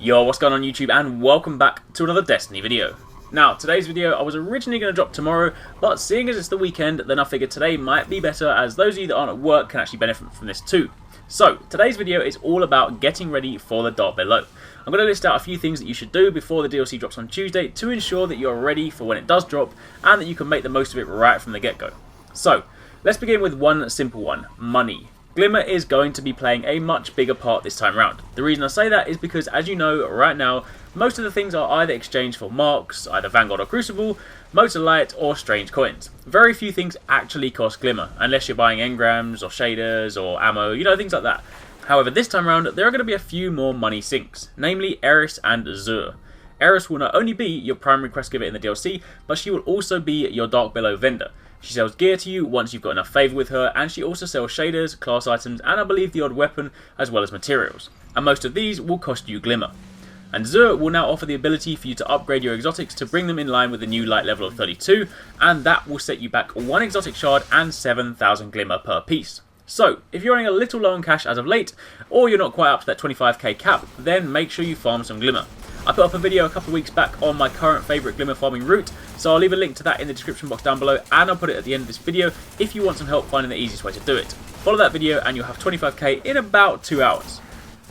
Yo, what's going on YouTube, and welcome back to another Destiny video. Now, today's video I was originally going to drop tomorrow, but seeing as it's the weekend, then I figured today might be better, as those of you that aren't at work can actually benefit from this too. So, today's video is all about getting ready for the Dark Below. I'm going to list out a few things that you should do before the DLC drops on Tuesday to ensure that you're ready for when it does drop, and that you can make the most of it right from the get-go. So, let's begin with one simple one: money. Glimmer is going to be playing a much bigger part this time round. The reason I say that is because, as you know, right now, most of the things are either exchanged for marks, either Vanguard or Crucible, Motor Light, or strange coins. Very few things actually cost Glimmer, unless you're buying engrams or shaders or ammo, you know, things like that. However, this time round, there are going to be a few more money sinks, namely Arekkz and Xur. Arekkz will not only be your primary quest giver in the DLC, but she will also be your Dark Below vendor. She sells gear to you once you've got enough favour with her, and she also sells shaders, class items, and I believe the odd weapon, as well as materials. And most of these will cost you Glimmer. And Xur will now offer the ability for you to upgrade your exotics to bring them in line with the new light level of 32, and that will set you back 1 exotic shard and 7,000 Glimmer per piece. So, if you're running a little low on cash as of late, or you're not quite up to that 25k cap, then make sure you farm some Glimmer. I put up a video a couple of weeks back on my current favourite Glimmer farming route, so I'll leave a link to that in the description box down below, and I'll put it at the end of this video if you want some help finding the easiest way to do it. Follow that video and you'll have 25k in about 2 hours.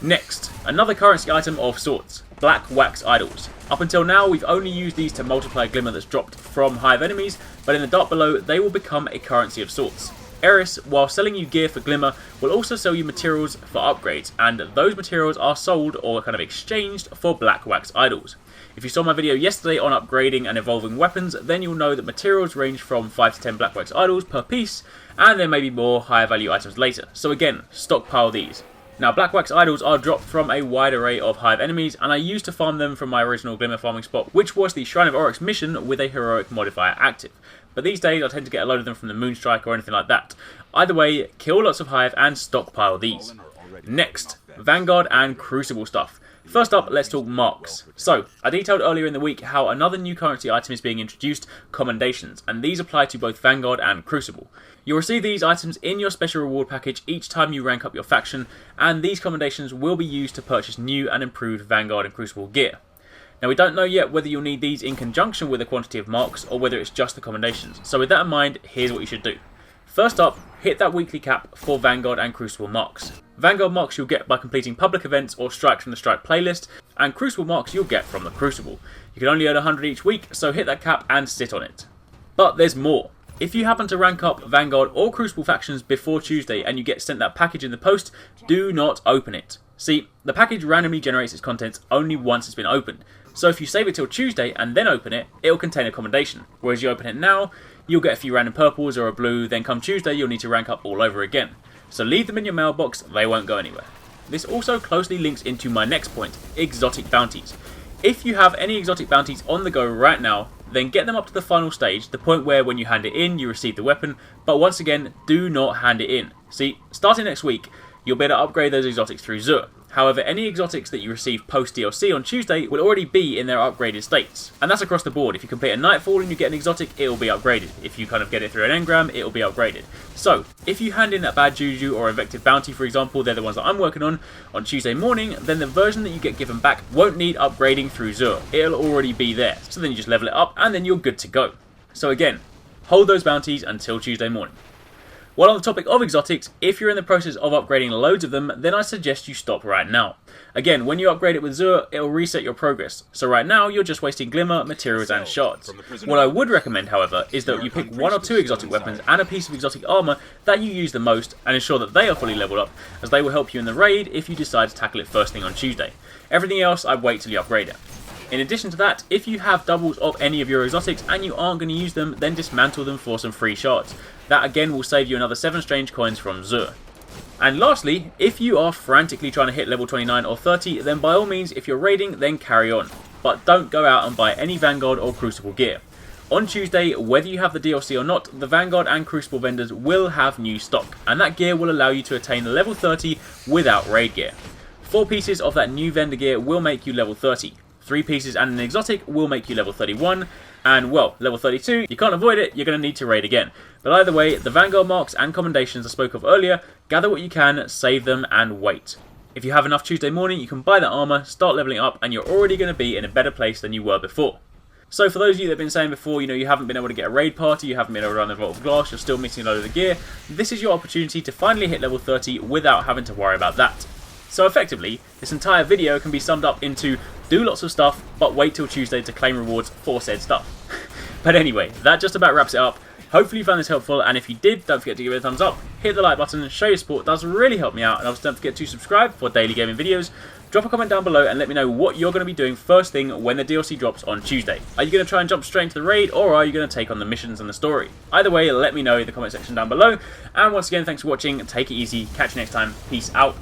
Next, another currency item of sorts: Black Wax Idols. Up until now, we've only used these to multiply Glimmer that's dropped from Hive enemies, but in the Dark Below, they will become a currency of sorts. Arekkz, while selling you gear for Glimmer, will also sell you materials for upgrades, and those materials are sold or kind of exchanged for Black Wax Idols. If you saw my video yesterday on upgrading and evolving weapons, then you'll know that materials range from 5 to 10 Black Wax Idols per piece, and there may be more higher value items later, so again, stockpile these. Now, Black Wax Idols are dropped from a wide array of Hive enemies, and I used to farm them from my original Glimmer farming spot, which was the Shrine of Arekkz mission with a heroic modifier active. But these days I tend to get a load of them from the Moonstrike or anything like that. Either way, kill lots of Hive and stockpile these. Next, Vanguard and Crucible stuff. First up, let's talk marks. So, I detailed earlier in the week how another new currency item is being introduced, Commendations, and these apply to both Vanguard and Crucible. You'll receive these items in your special reward package each time you rank up your faction, and these Commendations will be used to purchase new and improved Vanguard and Crucible gear. Now, we don't know yet whether you'll need these in conjunction with a quantity of marks, or whether it's just the Commendations, so with that in mind, here's what you should do. First up, hit that weekly cap for Vanguard and Crucible marks. Vanguard marks you'll get by completing public events or strikes from the strike playlist, and Crucible marks you'll get from the Crucible. You can only earn 100 each week, so hit that cap and sit on it. But there's more. If you happen to rank up Vanguard or Crucible factions before Tuesday and you get sent that package in the post, do not open it. See, the package randomly generates its contents only once it's been opened, so if you save it till Tuesday and then open it, it'll contain a commendation, whereas you open it now, you'll get a few random purples or a blue, then come Tuesday you'll need to rank up all over again. So leave them in your mailbox, they won't go anywhere. This also closely links into my next point: exotic bounties. If you have any exotic bounties on the go right now, then get them up to the final stage, the point where when you hand it in, you receive the weapon, but once again, do not hand it in. See, starting next week, you'll be able to upgrade those exotics through Xur. However, any exotics that you receive post DLC on Tuesday will already be in their upgraded states. And that's across the board. If you complete a Nightfall and you get an exotic, it will be upgraded. If you kind of get it through an engram, it will be upgraded. So, if you hand in that Bad Juju or Invective Bounty, for example, they're the ones that I'm working on Tuesday morning, then the version that you get given back won't need upgrading through Xur. It'll already be there. So then you just level it up and then you're good to go. So again, hold those bounties until Tuesday morning. While on the topic of exotics, if you're in the process of upgrading loads of them, then I suggest you stop right now. Again, when you upgrade it with Xur, it'll reset your progress. So right now, you're just wasting Glimmer, materials and shards. What I would recommend, however, is that you pick 1 or 2 exotic weapons and a piece of exotic armour that you use the most, and ensure that they are fully leveled up, as they will help you in the raid if you decide to tackle it first thing on Tuesday. Everything else, I'd wait till you upgrade it. In addition to that, if you have doubles of any of your exotics and you aren't going to use them, then dismantle them for some free shards. That again will save you another 7 strange coins from Xur. And lastly, if you are frantically trying to hit level 29 or 30, then by all means, if you're raiding, then carry on. But don't go out and buy any Vanguard or Crucible gear. On Tuesday, whether you have the DLC or not, the Vanguard and Crucible vendors will have new stock, and that gear will allow you to attain level 30 without raid gear. 4 pieces of that new vendor gear will make you level 30. 3 pieces and an exotic will make you level 31, and well, level 32, you can't avoid it, you're going to need to raid again. But either way, the Vanguard marks and commendations I spoke of earlier, gather what you can, save them, and wait. If you have enough Tuesday morning, you can buy that armor, start leveling up, and you're already going to be in a better place than you were before. So for those of you that have been saying before, you haven't been able to get a raid party, you haven't been able to run the Vault of Glass, you're still missing a load of the gear, this is your opportunity to finally hit level 30 without having to worry about that. So effectively, this entire video can be summed up into do lots of stuff, but wait till Tuesday to claim rewards for said stuff. But anyway, that just about wraps it up. Hopefully you found this helpful, and if you did, don't forget to give it a thumbs up, hit the like button, show your support, it does really help me out, and also don't forget to subscribe for daily gaming videos. Drop a comment down below and let me know what you're going to be doing first thing when the DLC drops on Tuesday. Are you going to try and jump straight into the raid, or are you going to take on the missions and the story? Either way, let me know in the comment section down below, and once again, thanks for watching, take it easy, catch you next time, peace out.